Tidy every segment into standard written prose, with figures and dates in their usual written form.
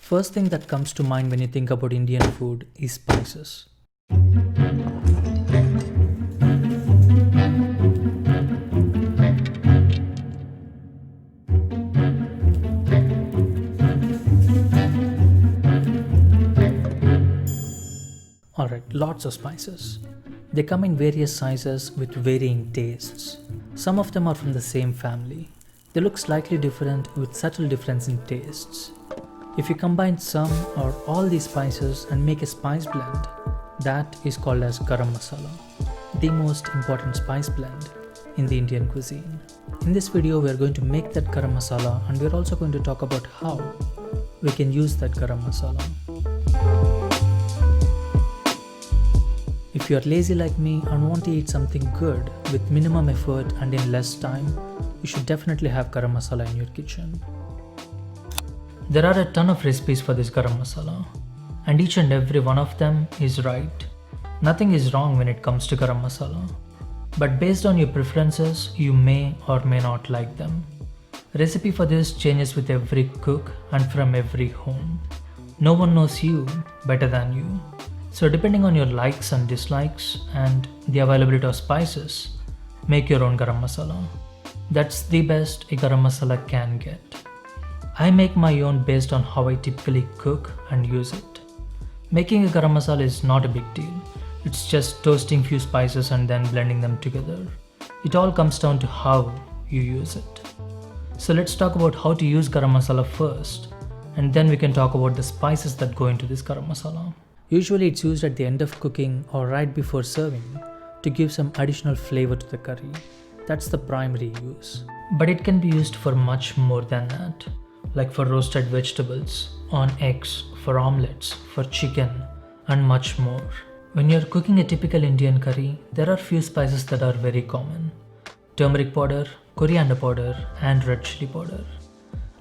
First thing that comes to mind when you think about Indian food is spices. Alright, lots of spices. They come in various sizes with varying tastes. Some of them are from the same family. They look slightly different with subtle difference in tastes. If you combine some or all these spices and make a spice blend, that is called as garam masala, the most important spice blend in the Indian cuisine. In this video, we are going to make that garam masala, and we are also going to talk about how we can use that garam masala. If you are lazy like me and want to eat something good with minimum effort and in less time, you should definitely have garam masala in your kitchen. There are a ton of recipes for this garam masala, and each and every one of them is right. Nothing is wrong when it comes to garam masala, but based on your preferences, you may or may not like them. Recipe for this changes with every cook and from every home. No one knows you better than you. So depending on your likes and dislikes and the availability of spices, make your own garam masala. That's the best a garam masala can get. I make my own based on how I typically cook and use it. Making a garam masala is not a big deal. It's just toasting few spices and then blending them together. It all comes down to how you use it. So let's talk about how to use garam masala first, and then we can talk about the spices that go into this garam masala. Usually it's used at the end of cooking or right before serving to give some additional flavor to the curry. That's the primary use. But it can be used for much more than that, like for roasted vegetables, on eggs, for omelets, for chicken, and much more. When you're cooking a typical Indian curry, there are few spices that are very common: turmeric powder, coriander powder, and red chili powder.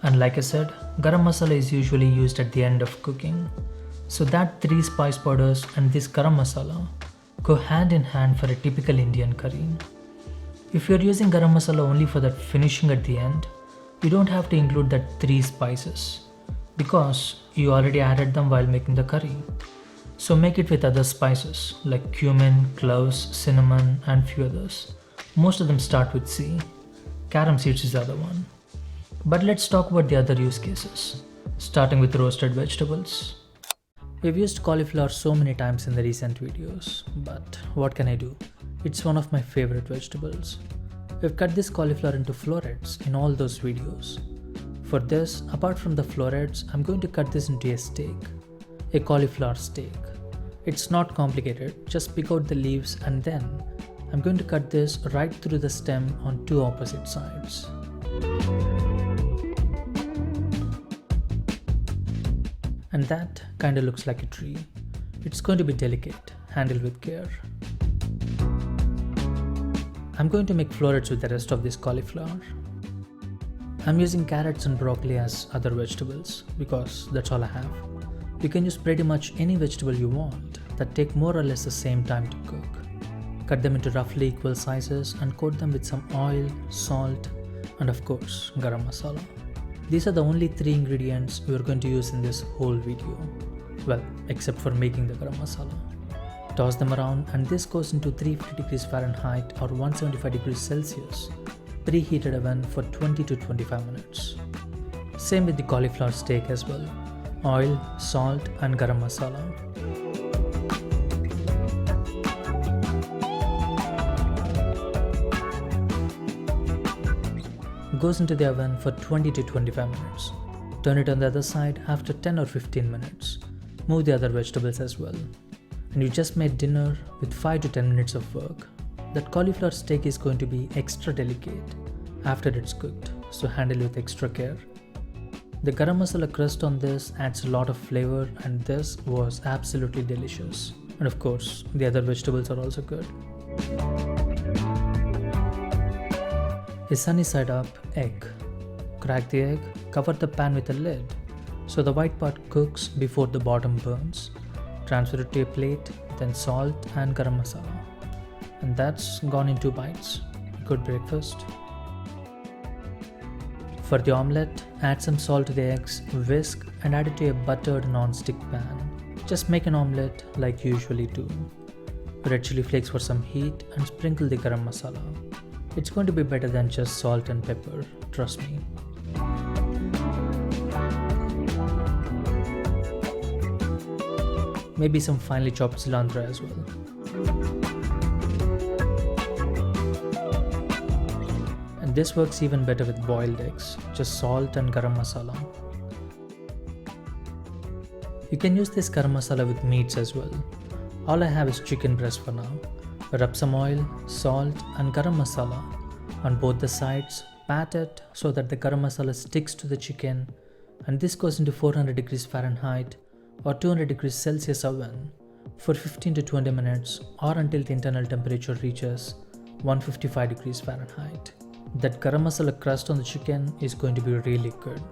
And like I said, garam masala is usually used at the end of cooking. So that 3 spice powders and this garam masala go hand in hand for a typical Indian curry. If you're using garam masala only for that finishing at the end, you don't have to include that 3 spices because you already added them while making the curry. So make it with other spices like cumin, cloves, cinnamon, and few others. Most of them start with C. Carom seeds is the other one. But let's talk about the other use cases, starting with roasted vegetables. We've used cauliflower so many times in the recent videos, but what can I do? It's one of my favorite vegetables. We've cut this cauliflower into florets in all those videos. For this, apart from the florets, I'm going to cut this into a steak, a cauliflower steak. It's not complicated, just pick out the leaves and then I'm going to cut this right through the stem on 2 opposite sides. And that kinda looks like a tree. It's going to be delicate, handled with care. I'm going to make florets with the rest of this cauliflower. I'm using carrots and broccoli as other vegetables because that's all I have. You can use pretty much any vegetable you want that take more or less the same time to cook. Cut them into roughly equal sizes and coat them with some oil, salt, and of course, garam masala. These are the only 3 ingredients we are going to use in this whole video. Well, except for making the garam masala. Toss them around and this goes into 350 degrees Fahrenheit or 175 degrees Celsius, preheated oven for 20 to 25 minutes. Same with the cauliflower steak as well. Oil, salt, and garam masala. Goes into the oven for 20 to 25 minutes. Turn it on the other side after 10 or 15 minutes. Move the other vegetables as well. And you just made dinner with 5 to 10 minutes of work. That cauliflower steak is going to be extra delicate after it's cooked, so handle it with extra care. The garam masala crust on this adds a lot of flavor and this was absolutely delicious. And of course, the other vegetables are also good. A sunny side up egg. Crack the egg, cover the pan with a lid so the white part cooks before the bottom burns. Transfer it to a plate, then salt and garam masala. And that's gone in 2 bites. Good breakfast. For the omelette, add some salt to the eggs, whisk and add it to a buttered non-stick pan. Just make an omelette like you usually do. Red chili flakes for some heat and sprinkle the garam masala. It's going to be better than just salt and pepper, trust me. Maybe some finely chopped cilantro as well. And this works even better with boiled eggs, just salt and garam masala. You can use this garam masala with meats as well. All I have is chicken breast for now. Rub some oil, salt and garam masala on both the sides, pat it so that the garam masala sticks to the chicken, and this goes into 400 degrees Fahrenheit or 200 degrees Celsius oven for 15 to 20 minutes or until the internal temperature reaches 155 degrees Fahrenheit. That garam masala crust on the chicken is going to be really good.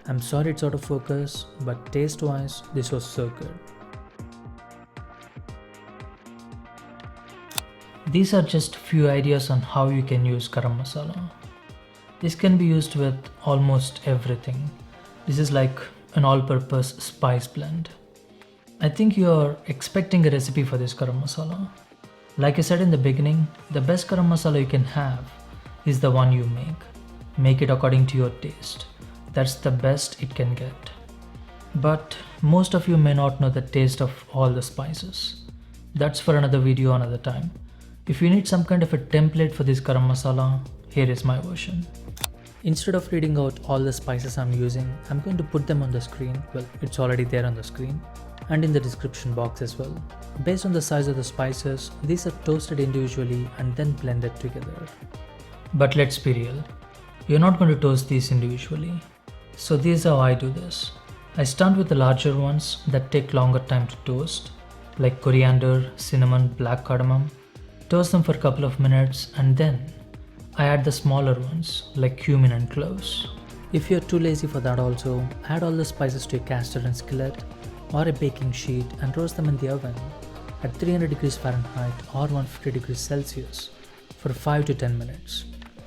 I'm sorry it's out of focus, but taste wise this was so good. These are just few ideas on how you can use garam masala. This can be used with almost everything. This is like an all-purpose spice blend. I think you're expecting a recipe for this garam masala. Like I said in the beginning, the best garam masala you can have is the one you make. Make it according to your taste. That's the best it can get. But most of you may not know the taste of all the spices. That's for another video another time. If you need some kind of a template for this garam masala, here is my version. Instead of reading out all the spices I'm using, I'm going to put them on the screen. Well, it's already there on the screen and in the description box as well. Based on the size of the spices, these are toasted individually and then blended together. But let's be real, you're not going to toast these individually. So this is how I do this. I start with the larger ones that take longer time to toast, like coriander, cinnamon, black cardamom. Toast them for a couple of minutes and then I add the smaller ones like cumin and cloves. If you're too lazy for that also, add all the spices to a cast iron skillet or a baking sheet and roast them in the oven at 300 degrees Fahrenheit or 150 degrees Celsius for 5 to 10 minutes.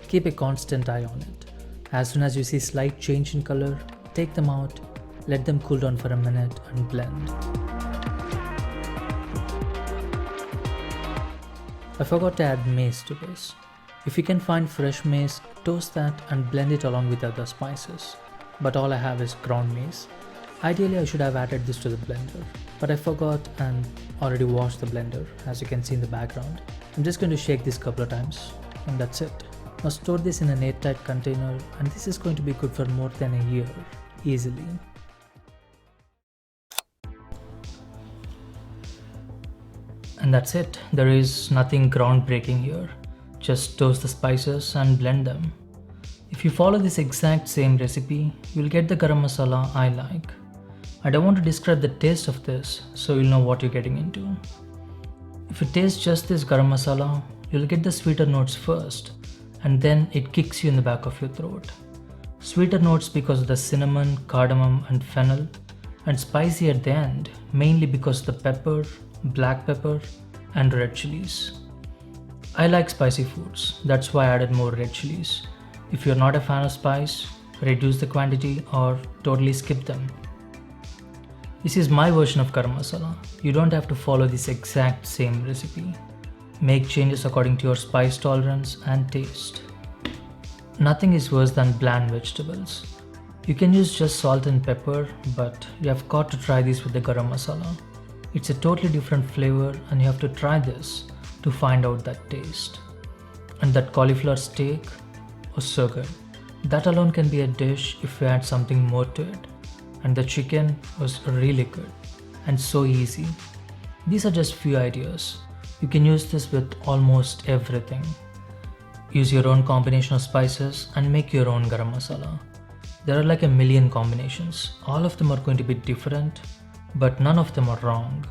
Keep a constant eye on it. As soon as you see slight change in color, take them out, let them cool down for a minute and blend. I forgot to add mace to this. If you can find fresh mace, toast that and blend it along with other spices. But all I have is ground mace. Ideally I should have added this to the blender, but I forgot and already washed the blender, as you can see in the background. I'm just going to shake this a couple of times and that's it. Now store this in an airtight container and this is going to be good for more than a year, easily. And that's it. There is nothing groundbreaking here. Just toast the spices and blend them. If you follow this exact same recipe, you'll get the garam masala I like. I don't want to describe the taste of this, so you'll know what you're getting into. If you taste just this garam masala, you'll get the sweeter notes first, and then it kicks you in the back of your throat. Sweeter notes because of the cinnamon, cardamom and fennel, and spicy at the end, mainly because of the pepper, black pepper and red chilies. I like spicy foods, that's why I added more red chilies. If you're not a fan of spice, reduce the quantity or totally skip them. This is my version of garam masala. You don't have to follow this exact same recipe. Make changes according to your spice tolerance and taste. Nothing is worse than bland vegetables. You can use just salt and pepper, but you have got to try this with the garam masala. It's a totally different flavor and you have to try this to find out that taste. And that cauliflower steak was so good. That alone can be a dish if you add something more to it. And the chicken was really good and so easy. These are just few ideas. You can use this with almost everything. Use your own combination of spices and make your own garam masala. There are like a million combinations. All of them are going to be different, but none of them are wrong.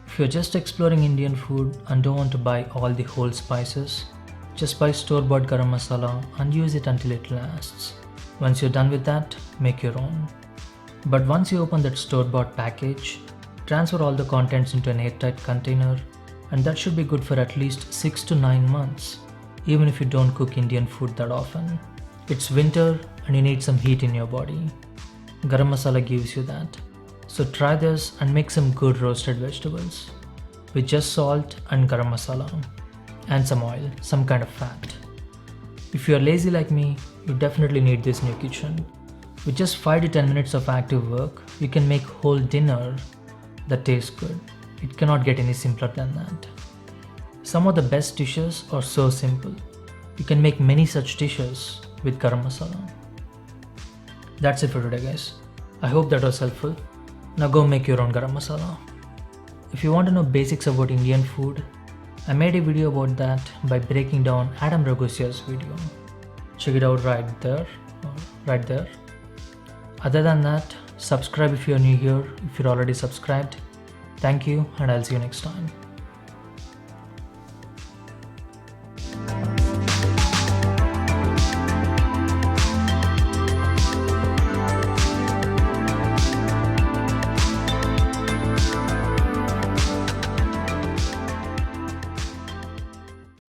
If you're just exploring Indian food and don't want to buy all the whole spices, just buy store-bought garam masala and use it until it lasts. Once you're done with that, make your own. But once you open that store-bought package, transfer all the contents into an airtight container, and that should be good for at least 6 to 9 months, even if you don't cook Indian food that often. It's winter and you need some heat in your body. Garam masala gives you that. So try this and make some good roasted vegetables with just salt and garam masala and some oil, some kind of fat. If you are lazy like me, you definitely need this new kitchen. With just 5 to 10 minutes of active work, you can make whole dinner that tastes good. It cannot get any simpler than that. Some of the best dishes are so simple. You can make many such dishes with garam masala. That's it for today, guys. I hope that was helpful. Now go make your own garam masala. If you want to know basics about Indian food, I made a video about that by breaking down Adam Ragusia's video. Check it out right there. Other than that, subscribe if you're new here, if you're already subscribed. Thank you, and I'll see you next time.